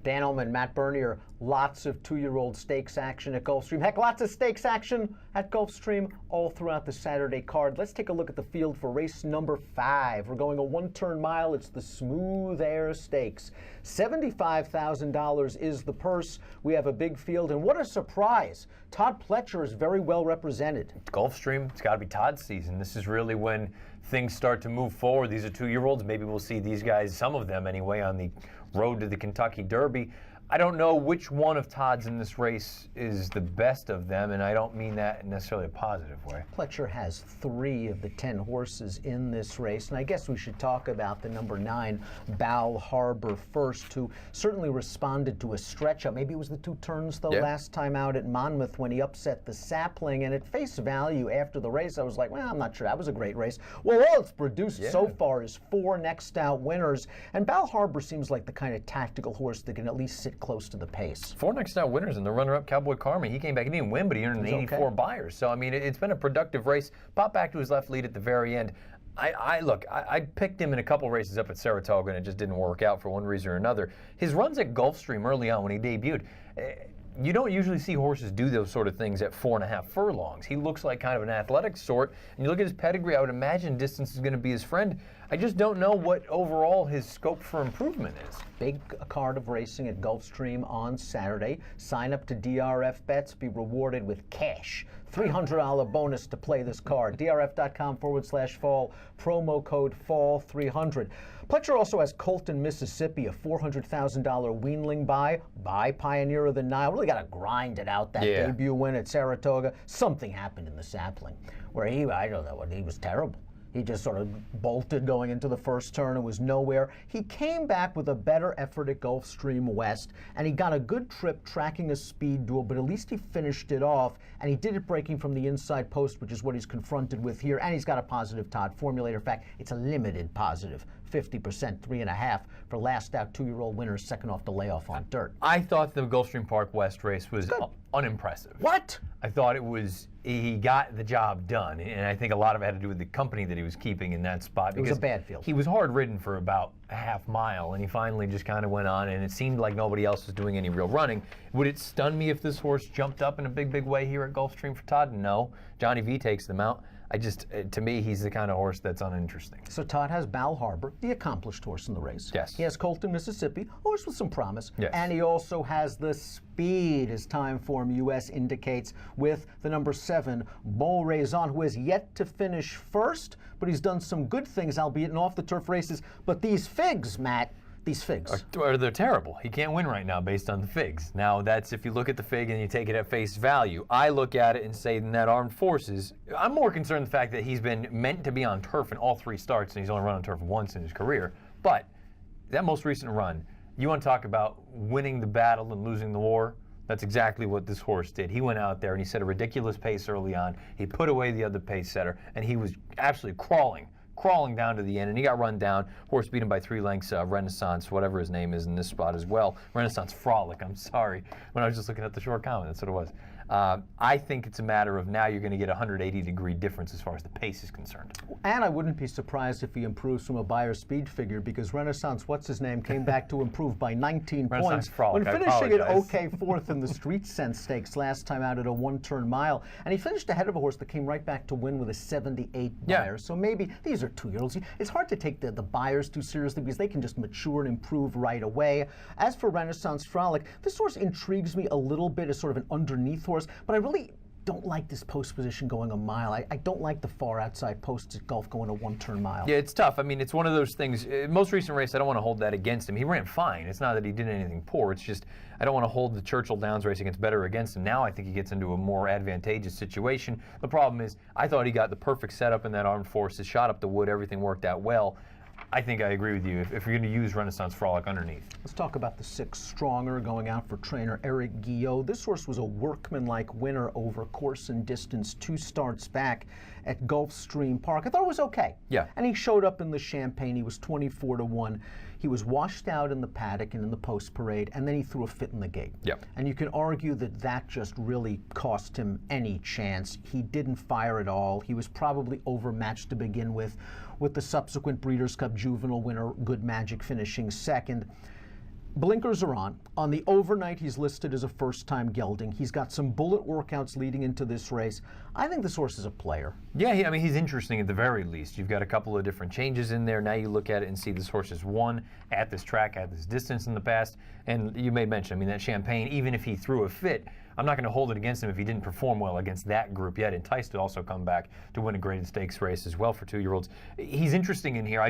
Dan Illman, Matt Bernier, lots of two-year-old stakes action at Gulfstream. Heck, lots of stakes action at Gulfstream all throughout the Saturday card. Let's take a look at the field for race number 5. We're going a one-turn mile. It's the Smooth Air Stakes. $75,000 is the purse. We have a big field, and what a surprise. Todd Pletcher is very well represented. Gulfstream, it's got to be Todd's season. This is really when things start to move forward. These are two-year-olds. Maybe we'll see these guys, some of them anyway, on the road to the Kentucky Derby. I don't know which one of Todd's in this race is the best of them, and I don't mean that in necessarily a positive way. Pletcher has 3 of the 10 horses in this race, and I guess we should talk about the number 9, Bal Harbor first, who certainly responded to a stretch up. Maybe it was the 2 turns, though, last time out at Monmouth when he upset the Sapling, and at face value after the race, I was like, well, I'm not sure. That was a great race. Well, all it's produced so far is 4 next out winners, and Bal Harbor seems like the kind of tactical horse that can at least sit close to the pace. 4 next out winners, and the runner-up Cowboy Carmi, he came back. He didn't win, but he earned an 84 buyers. So, I mean, it's been a productive race. Pop back to his left lead at the very end. I picked him in a couple races up at Saratoga, and it just didn't work out for one reason or another. His runs at Gulfstream early on when he debuted, you don't usually see horses do those sort of things at 4.5 furlongs. He looks like kind of an athletic sort, and you look at his pedigree, I would imagine distance is going to be his friend. I just don't know what overall his scope for improvement is. Big card of racing at Gulfstream on Saturday. Sign up to DRF Bets, be rewarded with cash. $300 bonus to play this card. DRF.com/fall, promo code FALL300. Pletcher also has Colton, Mississippi, a $400,000 weanling buy Pioneer of the Nile. Really got to grind it out, that debut win at Saratoga. Something happened in the Sapling where I don't know, he was terrible. He just sort of bolted going into the first turn and was nowhere. He came back with a better effort at Gulfstream West, and he got a good trip tracking a speed duel, but at least he finished it off, and he did it breaking from the inside post, which is what he's confronted with here, and he's got a positive Todd formulator. In fact, it's a limited positive, 50%, 3.5 for last out 2-year-old winners, second off the layoff on dirt. I thought the Gulfstream Park West race was unimpressive. What? I thought he got the job done, and I think a lot of it had to do with the company that he was keeping in that spot. It was a bad field. He was hard-ridden for about a half mile, and he finally just kind of went on, and it seemed like nobody else was doing any real running. Would it stun me if this horse jumped up in a big, big way here at Gulfstream for Todd? No. Johnny V takes them out. To me, he's the kind of horse that's uninteresting. So Todd has Bal Harbor, the accomplished horse in the race. Yes. He has Colton, Mississippi, horse with some promise. Yes. And he also has the speed, as Time Form US indicates, with the number 7, Bon Raison, who has yet to finish first, but he's done some good things, albeit in off-the-turf races. But these figs, Matt, these figs. They're terrible. He can't win right now based on the figs. Now, that's if you look at the fig and you take it at face value. I look at it and say that Armed Forces, I'm more concerned with the fact that he's been meant to be on turf in all 3 starts, and he's only run on turf once in his career. But that most recent run, you want to talk about winning the battle and losing the war? That's exactly what this horse did. He went out there and he set a ridiculous pace early on. He put away the other pace setter, and he was absolutely crawling down to the end, and he got run down. Horse beat him by 3 lengths. Renaissance, whatever his name is in this spot as well. Renaissance Frolic, I'm sorry. When I was just looking at the short comment, that's what it was. I think it's a matter of now you're going to get a 180-degree difference as far as the pace is concerned. And I wouldn't be surprised if he improves from a buyer speed figure, because Renaissance, what's-his-name, came back to improve by 19 points Frolic, when finishing it okay 4th in the Street Sense Stakes last time out at a one-turn mile. And he finished ahead of a horse that came right back to win with a 78 buyer. So maybe these are 2-year-olds. It's hard to take the buyers too seriously because they can just mature and improve right away. As for Renaissance Frolic, this horse intrigues me a little bit as sort of an underneath horse, but I really don't like this post position going a mile. I don't like the far outside posts at Gulf going a one-turn mile. Yeah, it's tough. I mean, it's one of those things. Most recent race, I don't want to hold that against him. He ran fine. It's not that he did anything poor. It's just I don't want to hold the Churchill Downs race against better against him. Now I think he gets into a more advantageous situation. The problem is I thought he got the perfect setup in that Armed Forces, shot up the wood, everything worked out well. I think I agree with you if you're going to use Renaissance Frolic underneath. Let's talk about the 6 Stronger going out for trainer Eric Guillot. This horse was a workmanlike winner over course and distance 2 starts back at Gulfstream Park. I thought it was okay. Yeah. And he showed up in the Champagne. He was 24-1. He was washed out in the paddock and in the post parade, and then he threw a fit in the gate. Yep. And you can argue that that just really cost him any chance. He didn't fire at all. He was probably overmatched to begin with the subsequent Breeders' Cup Juvenile winner, Good Magic, finishing second. Blinkers are on. On the overnight, he's listed as a first-time gelding. He's got some bullet workouts leading into this race. I think this horse is a player. Yeah, I mean, he's interesting at the very least. You've got a couple of different changes in there. Now you look at it and see this horse has won at this track, at this distance in the past. And you may mention, I mean, that Champagne, even if he threw a fit, I'm not going to hold it against him if he didn't perform well against that group yet. Enticed to also come back to win a graded stakes race as well for 2-year-olds. He's interesting in here.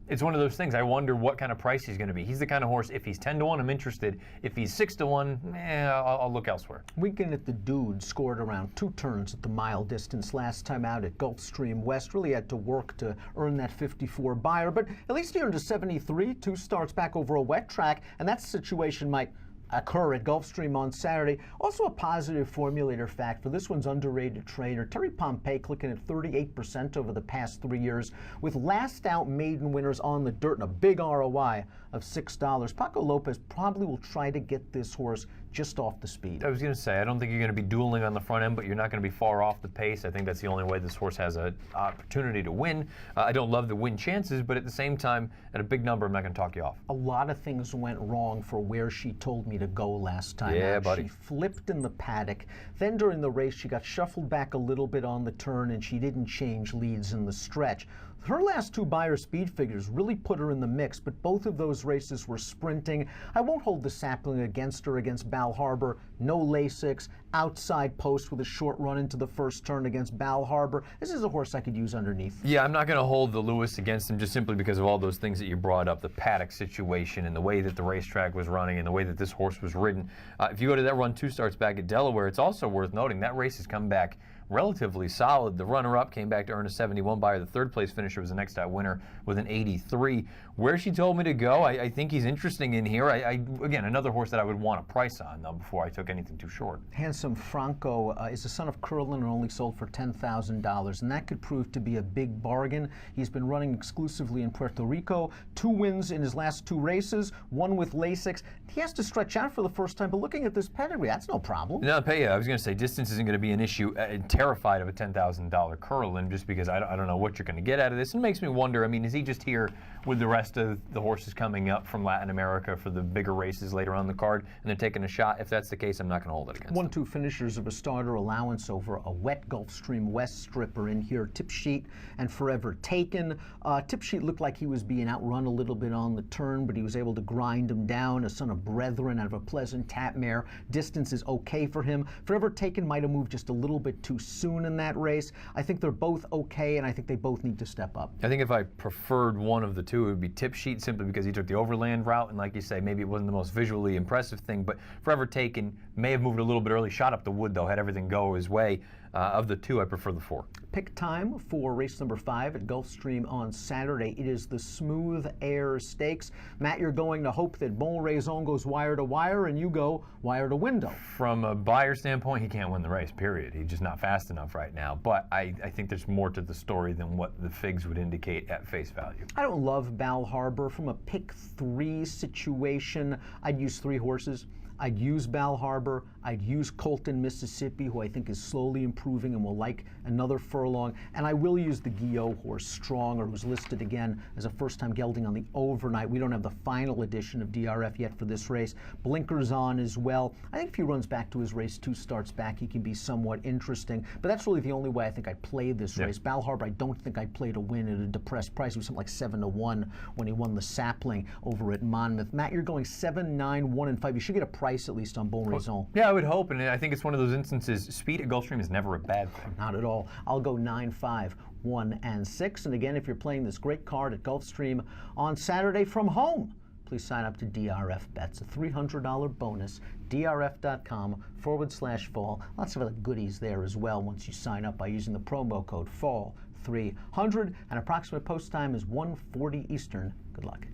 It's one of those things. I wonder what kind of price he's going to be. He's the kind of horse, if he's 10-1, I'm interested. If he's 6-1, I'll look elsewhere. Weekend at the Dude scored around 2 turns at the mile distance last time out at Gulfstream West. Really had to work to earn that 54 buyer, but at least he earned a 73, 2 starts back over a wet track, and that situation might occur at Gulfstream on Saturday. Also a positive formulator fact for this one's underrated trainer, Terry Pompey, clicking at 38% over the past 3 years, with last out maiden winners on the dirt and a big ROI of $6. Paco Lopez probably will try to get this horse just off the speed. I was going to say, I don't think you're going to be dueling on the front end, but you're not going to be far off the pace. I think that's the only way this horse has an opportunity to win. I don't love the win chances, but at the same time, at a big number, I'm not going to talk you off. A lot of things went wrong for where she told me to go last time Yeah, out. buddy. She flipped in the paddock. Then during the race, she got shuffled back a little bit on the turn, and she didn't change leads in the stretch. Her last 2 buyer speed figures really put her in the mix, but both of those races were sprinting. I won't hold the sapling against her against Bal Harbour. No Lasix, outside post with a short run into the first turn against Bal Harbour. This is a horse I could use underneath. Yeah, I'm not going to hold the Lewis against him just simply because of all those things that you brought up, the paddock situation and the way that the racetrack was running and the way that this horse was ridden. If you go to that run 2 starts back at Delaware, it's also worth noting that race has come back relatively solid. The runner-up came back to earn a 71 buyer. The third place finisher was the next out winner with an 83. Where she told me to go, I think he's interesting in here. Again, another horse that I would want a price on, though, before I took anything too short. Handsome Franco is the son of Curlin and only sold for $10,000, and that could prove to be a big bargain. He's been running exclusively in Puerto Rico, 2 wins in his last 2 races, 1 with Lasix. He has to stretch out for the first time, but looking at this pedigree, that's no problem. No, I was going to say distance isn't going to be an issue. Terrified of a $10,000 Curlin just because I don't know what you're going to get out of this. It makes me wonder, I mean, is he just here with the rest of the horses coming up from Latin America for the bigger races later on the card, and they're taking a shot? If that's the case, I'm not going to hold it against 1-2 finishers of a starter allowance over a wet Gulfstream West stripper in here. Tip Sheet and Forever Taken. Tip Sheet looked like he was being outrun a little bit on the turn, but he was able to grind him down. A son of Brethren out of a Pleasant Tap mare. Distance is okay for him. Forever Taken might have moved just a little bit too soon in that race. I think they're both okay, and I think they both need to step up. I think if I preferred one of the two, it would be Tip Sheet, simply because he took the overland route, and like you say, maybe it wasn't the most visually impressive thing, but Forever Taken may have moved a little bit early, shot up the wood though, had everything go his way. Of the 2, I prefer the 4. Pick time for race number 5 at Gulfstream on Saturday. It is the Smooth Air Stakes. Matt, you're going to hope that Bon Raison goes wire to wire, and you go wire to window. From a buyer standpoint, he can't win the race, period. He's just not fast enough right now. But I think there's more to the story than what the figs would indicate at face value. I don't love Bal Harbour. From a pick 3 situation, I'd use 3 horses. I'd use Bal Harbour. I'd use Colton, Mississippi, who I think is slowly improving and will like another furlong. And I will use the Guillot horse, Stronger, who's listed again as a first-time gelding on the overnight. We don't have the final edition of DRF yet for this race. Blinkers on as well. I think if he runs back to his race 2 starts back, he can be somewhat interesting. But that's really the only way I think I'd play this race. Bal Harbour, I don't think I'd play to win at a depressed price. It was something like 7-1 when he won the sapling over at Monmouth. Matt, you're going 7, 9, 1, and 5. You should get a price at least on Bon Raison. Yeah, I would hope, and I think it's one of those instances, speed at Gulfstream is never a bad thing. Not at all. I'll go 9, 5, 1, and 6. And again, if you're playing this great card at Gulfstream on Saturday from home, please sign up to DRF Bets, a $300 bonus, drf.com/fall. Lots of other goodies there as well once you sign up by using the promo code FALL300, and approximate post time is 1:40 Eastern. Good luck.